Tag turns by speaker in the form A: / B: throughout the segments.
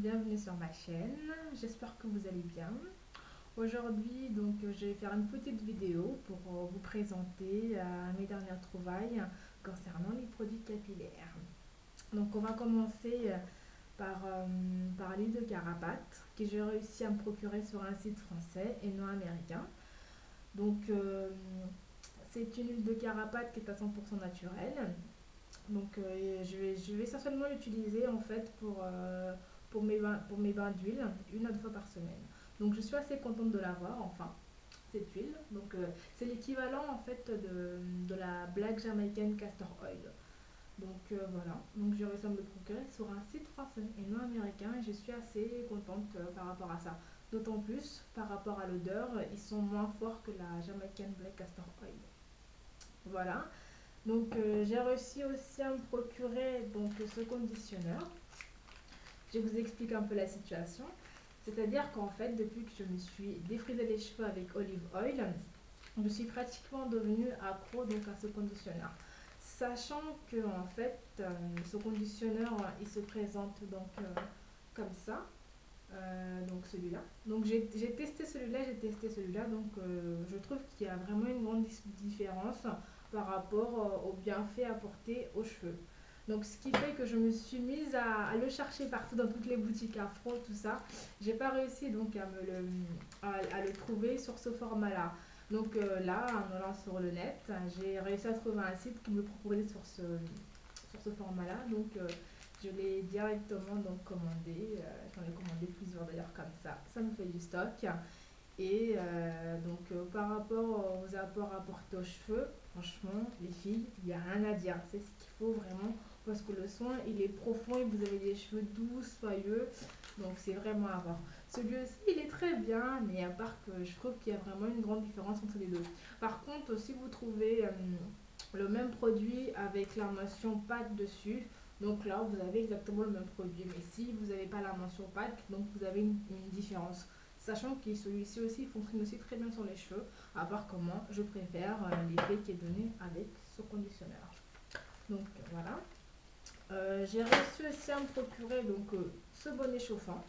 A: bienvenue sur ma chaîne, j'espère que vous allez bien. Aujourd'hui, je vais faire une petite vidéo pour vous présenter mes dernières trouvailles concernant les produits capillaires. Donc, on va commencer par l'huile de Carapate que j'ai réussi à me procurer sur un site français et non américain. Donc, c'est une huile de Carapate qui est à 100% naturelle. Je vais certainement l'utiliser en fait pour mes bains d'huile une à deux fois par semaine. Donc je suis assez contente de l'avoir enfin, cette huile. C'est l'équivalent en fait de la Black Jamaican Castor Oil. Voilà, donc j'ai réussi à me le procurer sur un site français et non américain et je suis assez contente par rapport à ça. D'autant plus par rapport à l'odeur, ils sont moins forts que la Jamaican Black Castor Oil. Voilà. J'ai réussi aussi à me procurer ce conditionneur. Je vous explique un peu la situation. C'est-à-dire qu'en fait, depuis que je me suis défrisé les cheveux avec olive oil, je suis pratiquement devenue accro à ce conditionneur. Sachant que en fait, ce conditionneur, il se présente comme ça. Donc celui-là. Donc j'ai testé celui-là, j'ai testé celui-là. Je trouve qu'il y a vraiment une grande différence par rapport aux bienfaits apportés aux cheveux. Donc ce qui fait que je me suis mise à le chercher partout dans toutes les boutiques afro, tout ça. J'ai pas réussi à le trouver sur ce format-là. Là, en allant sur le net, j'ai réussi à trouver un site qui me le proposait sur ce format-là. Je l'ai directement commandé. J'en ai commandé plusieurs d'ailleurs comme ça. Ça me fait du stock. Par rapport aux apports apportés aux cheveux, franchement, les filles, il n'y a rien à dire. C'est ce qu'il faut vraiment parce que le soin, il est profond et vous avez des cheveux doux, soyeux. Donc, c'est vraiment à voir. Celui-ci, il est très bien, mais à part que je trouve qu'il y a vraiment une grande différence entre les deux. Par contre, si vous trouvez le même produit avec la mention pâte dessus, donc là, vous avez exactement le même produit. Mais si vous n'avez pas la mention pâte, donc vous avez une différence. Sachant que celui-ci aussi fonctionne aussi très bien sur les cheveux, à part comment je préfère l'effet qui est donné avec ce conditionneur. Voilà. J'ai réussi aussi à me procurer ce bonnet chauffant.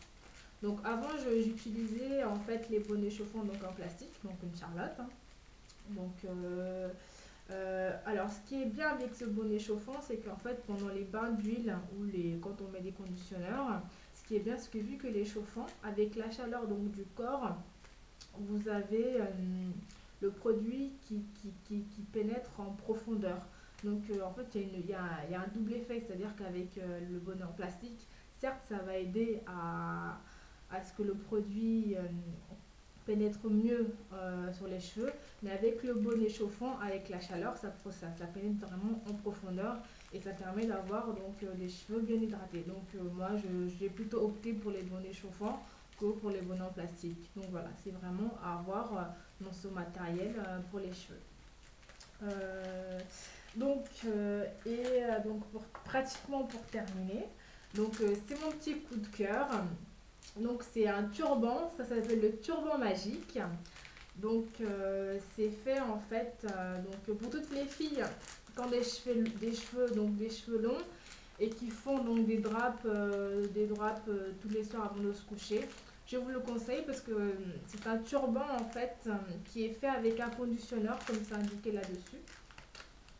A: Donc avant j'utilisais en fait les bonnets chauffants en plastique, donc une Charlotte. Hein. Donc alors ce qui est bien avec ce bonnet chauffant, c'est qu'en fait pendant les bains d'huile ou quand on met des conditionneurs, ce qui est bien, c'est que vu que les chauffants, avec la chaleur du corps, vous avez le produit qui pénètre en profondeur. En fait, il y a un double effet, c'est-à-dire qu'avec le bonnet en plastique, certes, ça va aider à ce que le produit pénètre mieux sur les cheveux, mais avec le bonnet chauffant, avec la chaleur, ça pénètre vraiment en profondeur et ça permet d'avoir les cheveux bien hydratés. Moi, j'ai plutôt opté pour les bonnets chauffants que pour les bonnets en plastique. Donc voilà, c'est vraiment à avoir dans ce matériel pour les cheveux. Pratiquement pour terminer, c'est mon petit coup de cœur. C'est un turban, ça s'appelle le turban magique. C'est fait en fait pour toutes les filles qui ont des cheveux longs et qui font des draps tous les soirs avant de se coucher. Je vous le conseille parce que c'est un turban en fait qui est fait avec un conditionneur comme c'est indiqué là-dessus.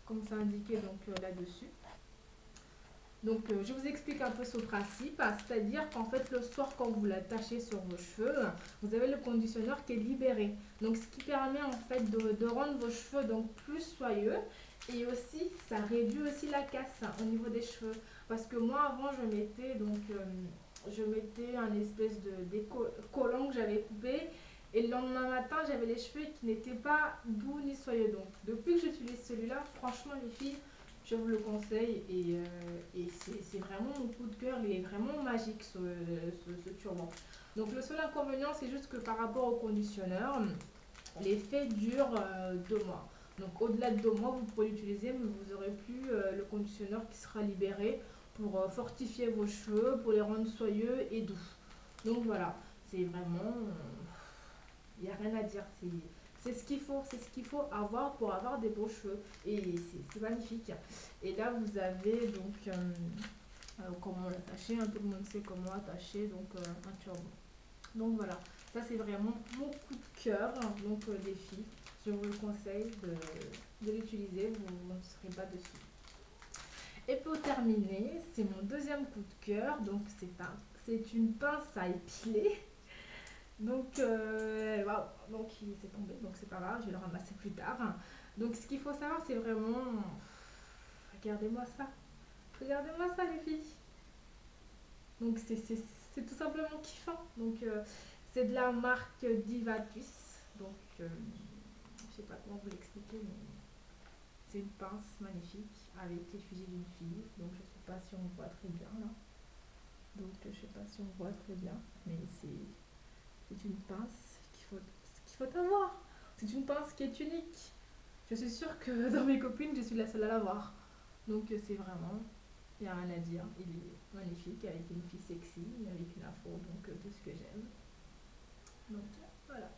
A: Comme c'est indiqué là-dessus. Je vous explique un peu ce principe, c'est-à-dire qu'en fait, le soir, quand vous l'attachez sur vos cheveux, vous avez le conditionneur qui est libéré. Donc, ce qui permet en fait de rendre vos cheveux plus soyeux et aussi, ça réduit aussi la casse au niveau des cheveux. Parce que moi, avant, je mettais un espèce de collant que j'avais coupé et le lendemain matin, j'avais les cheveux qui n'étaient pas doux ni soyeux. Donc, depuis que j'utilise celui-là, franchement, les filles, je vous le conseille et c'est vraiment mon coup de cœur. Il est vraiment magique ce turban. Le seul inconvénient, c'est juste que par rapport au conditionneur, l'effet dure 2 mois. Au-delà de 2 mois, vous pourrez l'utiliser, mais vous n'aurez plus le conditionneur qui sera libéré pour fortifier vos cheveux, pour les rendre soyeux et doux. Voilà, c'est vraiment... Il n'y a rien à dire. C'est ce qu'il faut avoir pour avoir des beaux cheveux. Et c'est magnifique. Et là, vous avez comment l'attacher, hein, tout le monde sait comment attacher donc un turban. Donc voilà, ça c'est vraiment mon coup de cœur, hein, donc les filles, je vous le conseille de l'utiliser, vous ne serez pas dessus. Et pour terminer, c'est mon deuxième coup de cœur, donc c'est une pince à épiler. Donc, waouh, donc il s'est tombé, donc c'est pas grave, je vais le ramasser plus tard. Donc ce qu'il faut savoir, c'est vraiment, regardez-moi ça, regardez-moi ça les filles. Donc c'est tout simplement kiffant. Donc c'est de la marque Divacus. Donc je sais pas comment vous l'expliquer, mais c'est une pince magnifique avec l'effigie d'une fille. Donc je sais pas si on voit très bien là. Donc je sais pas si on voit très bien, mais c'est une pince qu'il faut avoir. C'est une pince qui est unique. Je suis sûre que dans mes copines, je suis la seule à l'avoir. Donc c'est vraiment, il n'y a rien à dire. Il est magnifique avec une fille sexy, avec une afro, donc tout ce que j'aime. Donc voilà.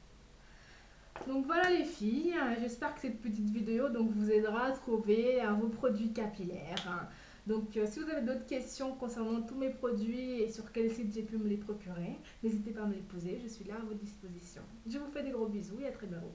A: Donc voilà les filles, j'espère que cette petite vidéo donc, vous aidera à trouver vos produits capillaires. Donc si vous avez d'autres questions concernant tous mes produits et sur quel site j'ai pu me les procurer, n'hésitez pas à me les poser, je suis là à votre disposition. Je vous fais des gros bisous et à très bientôt.